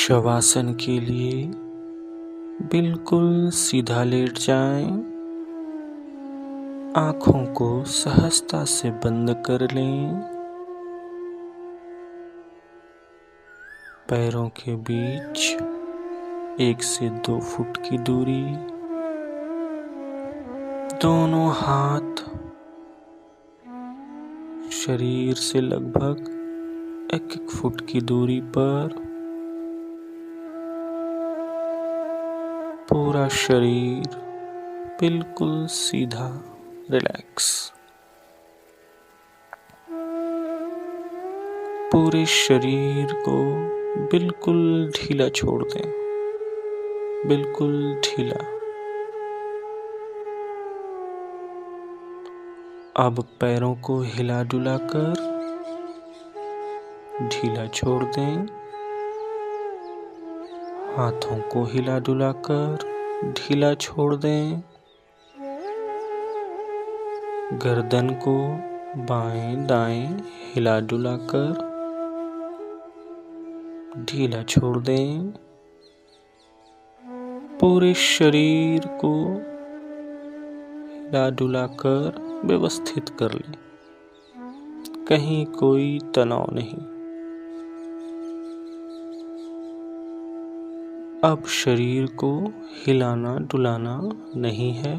शवासन के लिए बिल्कुल सीधा लेट जाएं। आंखों को सहजता से बंद कर लें। पैरों के बीच 1 से 2 फुट की दूरी। दोनों हाथ शरीर से लगभग 1-1 फुट की दूरी पर। पूरा शरीर बिल्कुल सीधा, रिलैक्स। पूरे शरीर को बिल्कुल ढीला छोड़ दें, बिल्कुल ढीला। अब पैरों को हिला डुला कर ढीला छोड़ दें। हाथों को हिला डुला कर ढीला छोड़ दें। गर्दन को बाएं दाएं हिला डुला कर ढीला छोड़ दें। पूरे शरीर को हिला डुला कर व्यवस्थित कर लें। कहीं कोई तनाव नहीं। अब शरीर को हिलाना डुलाना नहीं है,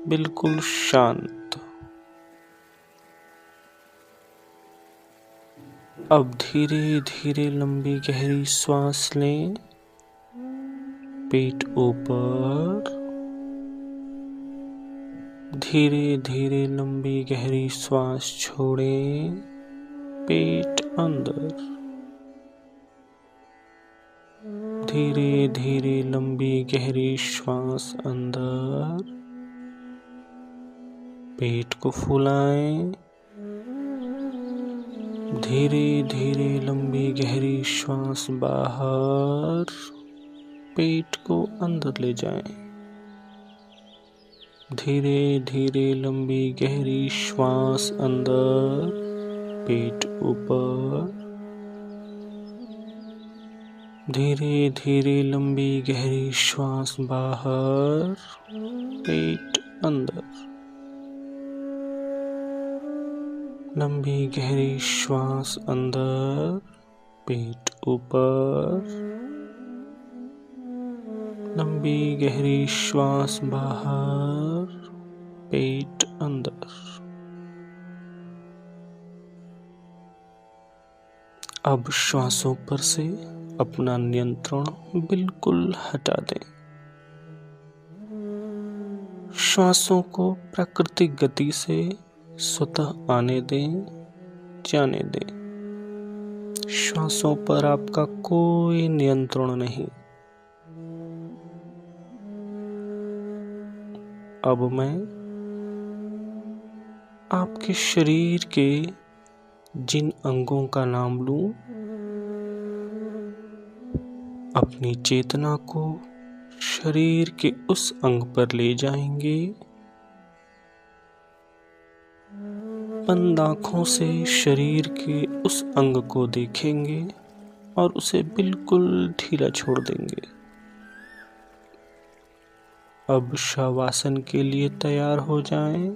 बिल्कुल शांत। अब धीरे धीरे लंबी गहरी सांस लें। पेट ऊपर। धीरे धीरे लंबी गहरी सांस छोड़ें। पेट अंदर। धीरे धीरे लंबी गहरी श्वास अंदर। पेट को फुलाएं। धीरे धीरे लंबी गहरी श्वास बाहर। पेट को अंदर ले जाएं। धीरे धीरे लंबी गहरी श्वास अंदर। पेट ऊपर। धीरे धीरे लंबी गहरी श्वास बाहर। पेट अंदर। लंबी गहरी श्वास अंदर। पेट ऊपर। लंबी गहरी श्वास बाहर। पेट अंदर। अब श्वासों पर से अपना नियंत्रण बिल्कुल हटा दें। श्वासों को प्राकृतिक गति से स्वतः आने दें, जाने दें। श्वासों पर आपका कोई नियंत्रण नहीं। अब मैं आपके शरीर के जिन अंगों का नाम लूं, अपनी चेतना को शरीर के उस अंग पर ले जाएंगे। बंद आंखों से शरीर के उस अंग को देखेंगे और उसे बिल्कुल ढीला छोड़ देंगे। अब शवासन के लिए तैयार हो जाएं।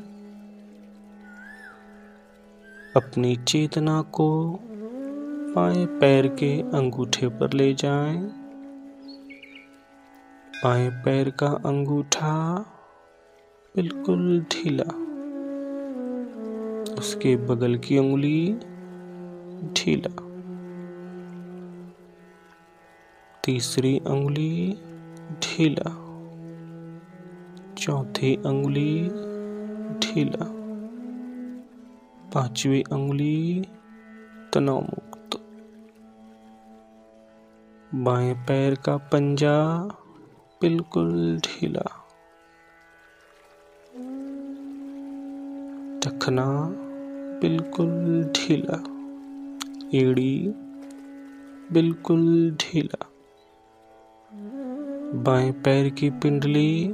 अपनी चेतना को बाएं पैर के अंगूठे पर ले जाएं। बाएं पैर का अंगूठा बिल्कुल ढीला। उसके बगल की उंगली ढीला। तीसरी उंगली ढीला। चौथी उंगली ढीला। पांचवी उंगली तनाव मुक्त। बाएं पैर का पंजा बिल्कुल ढीला। टखना बिल्कुल ढीला। एड़ी बिल्कुल ढीला। बाएं पैर की पिंडली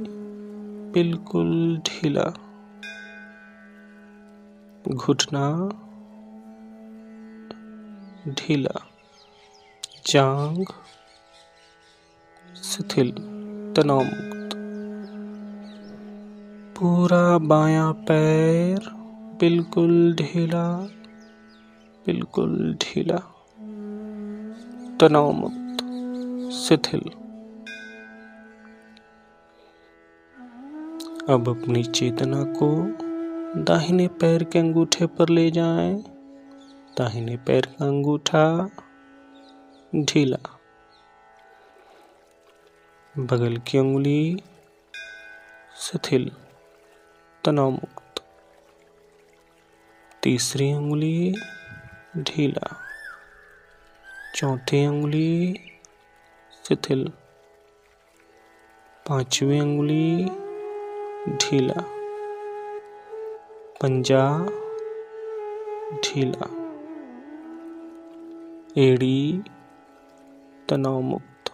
बिल्कुल ढीला। घुटना ढीला। जांघ शिथिल, तनाव मुक्त। पूरा बायां पैर बिल्कुल ढीला, बिल्कुल ढीला, तनाव मुक्त, शिथिल। अब अपनी चेतना को दाहिने पैर के अंगूठे पर ले जाएं। दाहिने पैर का अंगूठा ढीला, बगल की उंगली शिथिल, तनाव मुक्त। तीसरी उंगली ढीला, चौथी उंगली शिथिल, पांचवी उंगली ढीला, पंजा ढीला, एड़ी तनाव मुक्त,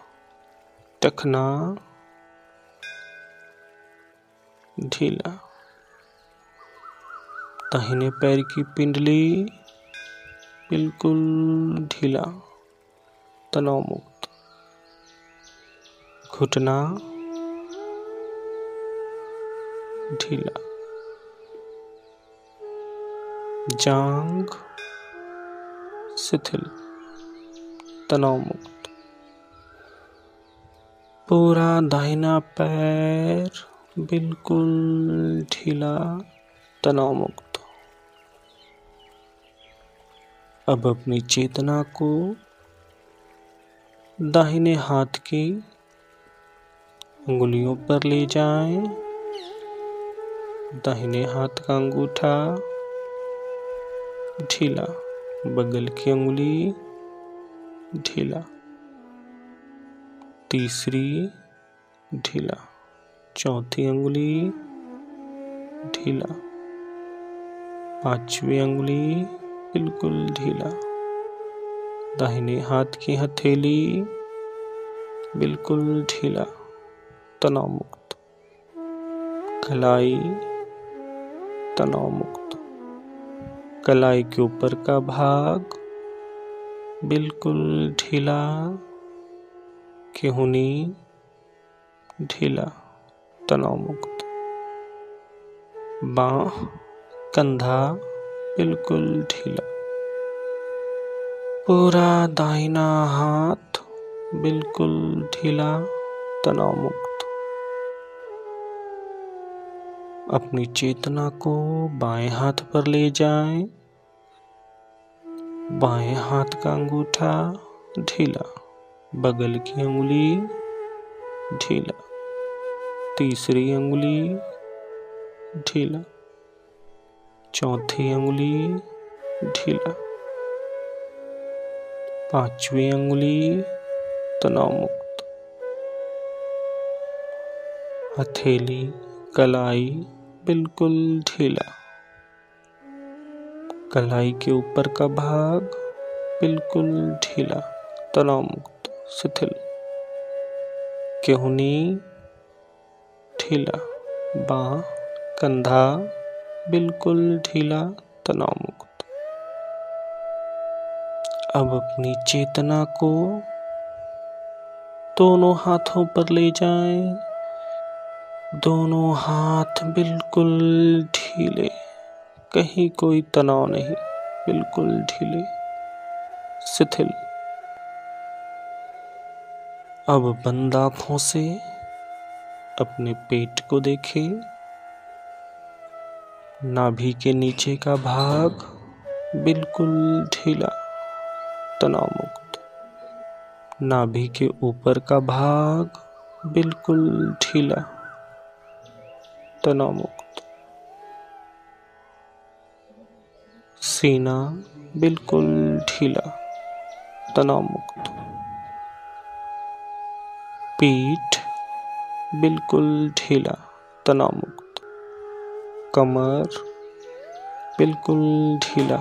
टखना ढीला, दाहिने पैर की पिंडली बिल्कुल ढीला, तनाव मुक्त। घुटना ढीला, जांघ शिथिल, तनाव मुक्त। पूरा दाहिना पैर बिल्कुल ढीला, तनाव मुक्त। अब अपनी चेतना को दाहिने हाथ की उंगलियों पर ले जाएं। दाहिने हाथ का अंगूठा ढीला, बगल की उंगली ढीला, तीसरी ढीला, चौथी उंगली ढीला, पांचवी उंगली बिल्कुल ढीला, दाहिने हाथ की हथेली बिल्कुल ढीला, तनाव मुक्त। कलाई तनाव मुक्त। कलाई के ऊपर का भाग बिल्कुल ढीला, केहूनी ढीला, तनाव मुक्त। बाह कंधा बिल्कुल ढीला। पूरा दाहिना हाथ बिल्कुल ढीला, तनाव मुक्त। अपनी चेतना को बाएं हाथ पर ले जाएं। बाएं हाथ का अंगूठा ढीला, बगल की उंगली ढीला, तीसरी उंगली ढीला, चौथी उंगली ढीला, पांचवी उंगली तनाव मुक्त। हथेली कलाई बिल्कुल ढीला। कलाई के ऊपर का भाग बिल्कुल ढीला, तनाव मुक्त, शिथिल। केहूनी ढीला। बाह कंधा बिल्कुल ढीला, तनाव मुक्त। अब अपनी चेतना को दोनों हाथों पर ले जाएं। दोनों हाथ बिल्कुल ढीले, कहीं कोई तनाव नहीं, बिल्कुल ढीले, शिथिल। अब बंद आंखों से अपने पेट को देखें। नाभि के नीचे का भाग बिल्कुल ढीला, तनाव मुक्त। नाभि के ऊपर का भाग बिल्कुल ढीला, तनाव मुक्त। सीना बिल्कुल ढीला, तनाव मुक्त। पीठ बिल्कुल ढीला, तनाव मुक्त। कमर बिल्कुल ढीला,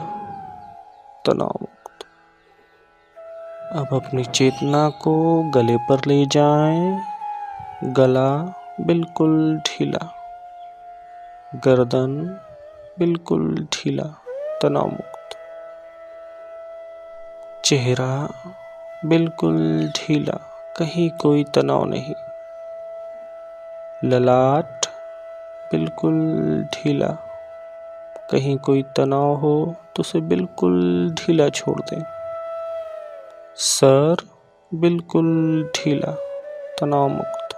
तनाव मुक्त। अब अपनी चेतना को गले पर ले जाएं। गला बिल्कुल ढीला, गर्दन बिल्कुल ढीला, तनाव मुक्त। चेहरा बिल्कुल ढीला, कहीं कोई तनाव नहीं। ललाट बिल्कुल ढीला, कहीं कोई तनाव हो तो उसे बिल्कुल ढीला छोड़ दें। सर बिल्कुल ढीला, तनाव मुक्त,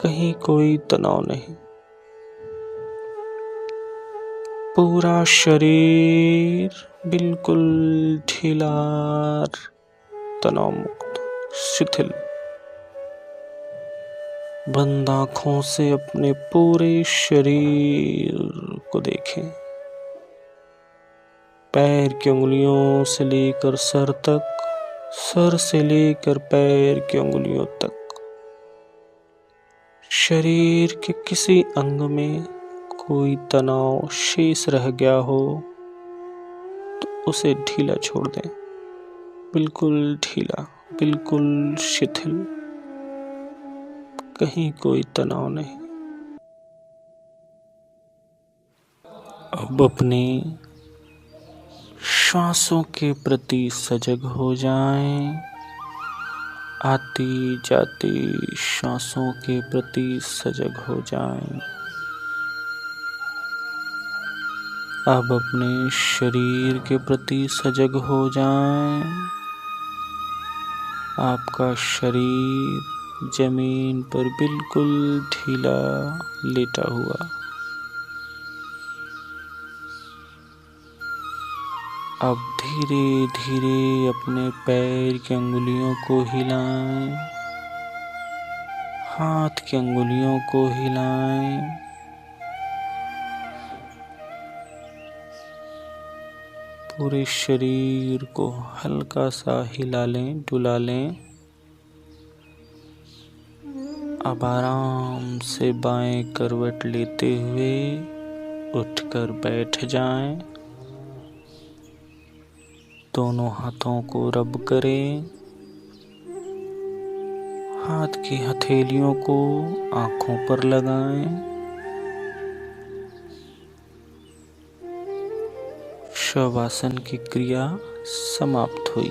कहीं कोई तनाव नहीं। पूरा शरीर बिल्कुल ढीला, तनाव मुक्त, शिथिल। बंद आंखों से अपने पूरे शरीर को देखें। पैर की उंगलियों से लेकर सर तक, सर से लेकर पैर की उंगलियों तक। शरीर के किसी अंग में कोई तनाव शेष रह गया हो तो उसे ढीला छोड़ दें। बिल्कुल ढीला, बिल्कुल शिथिल, कहीं कोई तनाव नहीं। अब अपनी श्वासों के प्रति सजग हो जाएं। आती जाती श्वासों के प्रति सजग हो जाएं। अब अपने शरीर के प्रति सजग हो जाएं। आपका शरीर जमीन पर बिल्कुल ढीला लेटा हुआ। अब धीरे धीरे अपने पैर की अंगुलियों को हिलाएं, हाथ की अंगुलियों को हिलाएं। पूरे शरीर को हल्का सा हिला लें, डुला लें। अब आराम से बाएं करवट लेते हुए उठकर बैठ जाएं। दोनों हाथों को रब करें। हाथ की हथेलियों को आंखों पर लगाएं। शवासन की क्रिया समाप्त हुई।